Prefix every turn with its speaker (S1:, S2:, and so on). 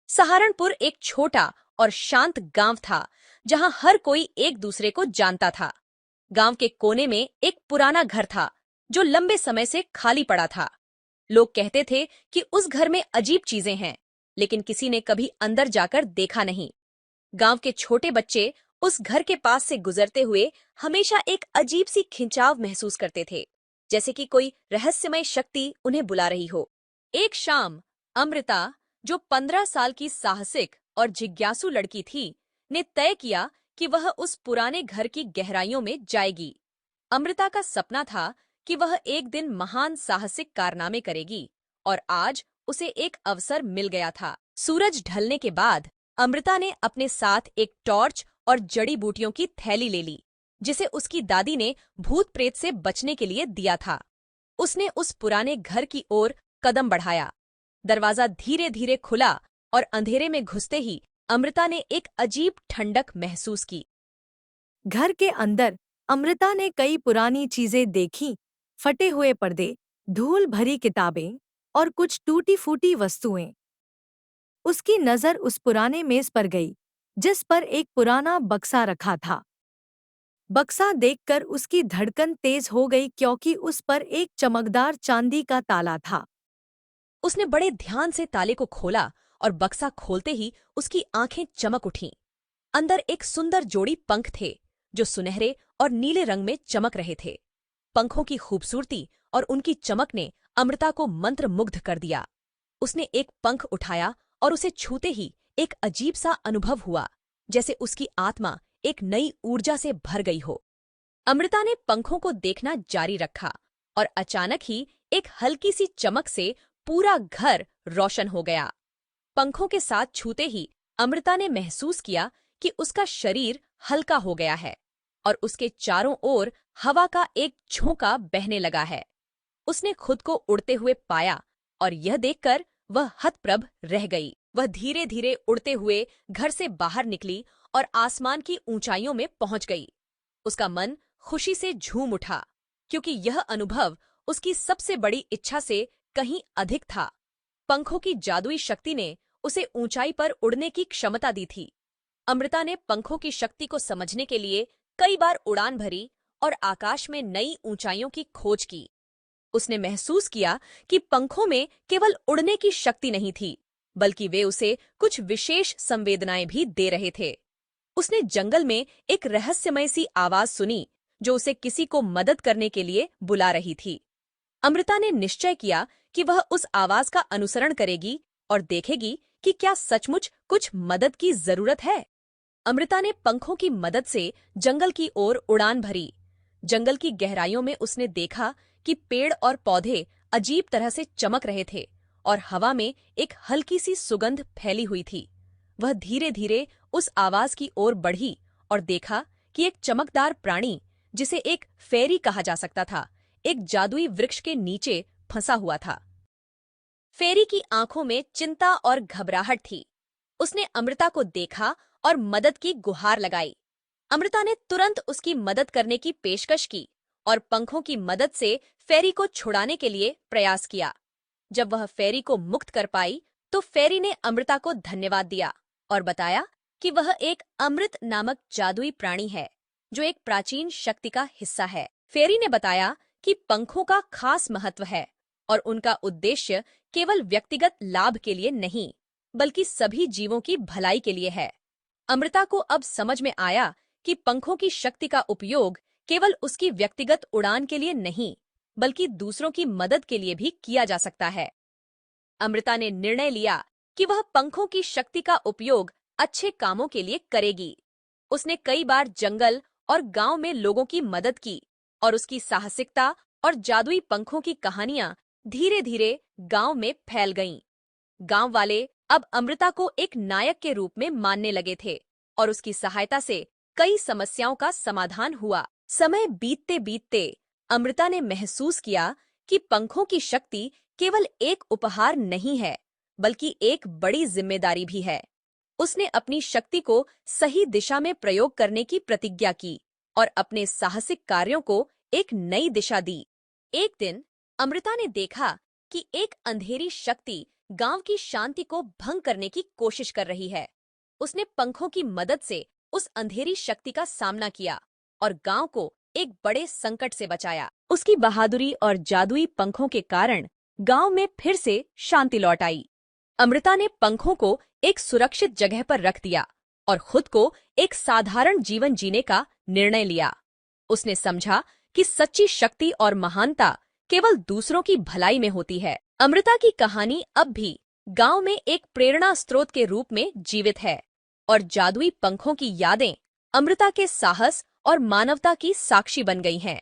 S1: सहारनपुर एक छोटा और शांत गांव था जहां हर कोई एक दूसरे को जानता था। गांव के कोने में एक पुराना घर था जो लंबे समय से खाली पड़ा था। लोग कहते थे कि उस घर में अजीब चीजें हैं, लेकिन किसी ने कभी अंदर जाकर देखा नहीं। गांव के छोटे बच्चे उस घर के पास से गुजरते हुए हमेशा एक अजीब सी खिंचाव महसूस करते थे, जैसे कि कोई रहस्यमय शक्ति उन्हें बुला रही हो। एक शाम अमृता, जो 15 साल की साहसिक और जिज्ञासु लड़की थी, ने तय किया कि वह उस पुराने घर की गहराइयों में जाएगी। अमृता का सपना था कि वह एक दिन महान साहसिक कारनामे करेगी, और आज उसे एक अवसर मिल गया था। सूरज ढलने के बाद अमृता ने अपने साथ एक टॉर्च और जड़ी बूटियों की थैली ले ली, जिसे उसकी दादी ने भूत प्रेत से बचने के लिए दिया था। उसने उस पुराने घर की ओर कदम बढ़ाया। दरवाजा धीरे धीरे खुला और अंधेरे में घुसते ही अमृता ने एक अजीब ठंडक महसूस की।
S2: घर के अंदर अमृता ने कई पुरानी चीजें देखीं, फटे हुए पर्दे, धूल भरी किताबें और कुछ टूटी फूटी वस्तुएं। उसकी नजर उस पुराने मेज पर गई, जिस पर एक पुराना बक्सा रखा था। बक्सा देखकर उसकी धड़कन तेज हो गई क्योंकि उस पर एक चमकदार चांदी का ताला था।
S1: उसने बड़े ध्यान से ताले को खोला और बक्सा खोलते ही उसकी आंखें चमक उठीं। अंदर एक सुंदर जोड़ी पंख थे जो सुनहरे और नीले रंग में चमक रहे थे। पंखों की खूबसूरती और उनकी चमक ने अमृता को मंत्रमुग्ध कर दिया। उसने एक पंख उठाया और उसे छूते ही एक अजीब सा अनुभव हुआ, जैसे उसकी आत्मा एक नई ऊर्जा से भर गई हो। अमृता ने पंखों को देखना जारी रखा और अचानक ही एक हल्की सी चमक से पूरा घर रोशन हो गया। पंखों के साथ छूते ही अमृता ने महसूस किया कि उसका शरीर हल्का हो गया है और उसके चारों ओर हवा का एक झोंका बहने लगा है। उसने खुद को उड़ते हुए पाया और यह देखकर वह हतप्रभ रह गई। वह धीरे धीरे उड़ते हुए घर से बाहर निकली और आसमान की ऊंचाइयों में पहुंच गई। उसका मन खुशी से झूम उठा, क्योंकि यह अनुभव उसकी सबसे बड़ी इच्छा से कहीं अधिक था। पंखों की जादुई शक्ति ने उसे ऊंचाई पर उड़ने की क्षमता दी थी। अमृता ने पंखों की शक्ति को समझने के लिए कई बार उड़ान भरी और आकाश में नई ऊंचाइयों की खोज की। उसने महसूस किया कि पंखों में केवल उड़ने की शक्ति नहीं थी, बल्कि वे उसे कुछ विशेष संवेदनाएं भी दे रहे थे। उसने जंगल में एक रहस्यमय सी आवाज सुनी जो उसे किसी को मदद करने के लिए बुला रही थी। अमृता ने निश्चय किया कि वह उस आवाज का अनुसरण करेगी और देखेगी कि क्या सचमुच कुछ मदद की जरूरत है। अमृता ने पंखों की मदद से जंगल की ओर उड़ान भरी। जंगल की गहराइयों में उसने देखा कि पेड़ और पौधे अजीब तरह से चमक रहे थे और हवा में एक हल्की सी सुगंध फैली हुई थी। वह धीरे धीरे उस आवाज की ओर बढ़ी और देखा कि एक चमकदार प्राणी, जिसे एक फेरी कहा जा सकता था, एक जादुई वृक्ष के नीचे फंसा हुआ था। फेरी की आंखों में चिंता और घबराहट थी। उसने अमृता को देखा और मदद की गुहार लगाई। अमृता ने तुरंत उसकी मदद करने की पेशकश की और पंखों की मदद से फेरी को छुड़ाने के लिए प्रयास किया। जब वह फेरी को मुक्त कर पाई, तो फेरी ने अमृता को धन्यवाद दिया और बताया कि वह एक अमृत नामक जादुई प्राणी है, जो एक प्राचीन शक्ति का हिस्सा है। फेरी ने बताया कि पंखों का खास महत्व है और उनका उद्देश्य केवल व्यक्तिगत लाभ के लिए नहीं, बल्कि सभी जीवों की भलाई के लिए है। अमृता को अब समझ में आया कि पंखों की शक्ति का उपयोग केवल उसकी व्यक्तिगत उड़ान के लिए नहीं, बल्कि दूसरों की मदद के लिए भी किया जा सकता है। अमृता ने निर्णय लिया कि वह पंखों की शक्ति का उपयोग अच्छे कामों के लिए करेगी। उसने कई बार जंगल और गांव में लोगों की मदद की और उसकी साहसिकता और जादुई पंखों की कहानियां धीरे धीरे गांव में फैल गईं। गांव वाले अब अमृता को एक नायक के रूप में मानने लगे थे और उसकी सहायता से कई समस्याओं का समाधान हुआ। समय बीतते बीतते अमृता ने महसूस किया कि पंखों की शक्ति केवल एक उपहार नहीं है, बल्कि एक बड़ी जिम्मेदारी भी है। उसने अपनी शक्ति को सही दिशा में प्रयोग करने की प्रतिज्ञा की और अपने साहसिक कार्यों को एक नई दिशा दी। एक दिन अमृता ने देखा कि एक अंधेरी शक्ति गांव की शांति को भंग करने की कोशिश कर रही है। उसने पंखों की मदद से उस अंधेरी शक्ति का सामना किया और गांव को एक बड़े संकट से बचाया। उसकी बहादुरी और जादुई पंखों के कारण गांव में फिर से शांति लौट आई। अमृता ने पंखों को एक सुरक्षित जगह पर रख दिया और खुद को एक साधारण जीवन जीने का निर्णय लिया। उसने समझा कि सच्ची शक्ति और महानता केवल दूसरों की भलाई में होती है। अमृता की कहानी अब भी गांव में एक प्रेरणा स्रोत के रूप में जीवित है और जादुई पंखों की यादें अमृता के साहस और मानवता की साक्षी बन गई हैं।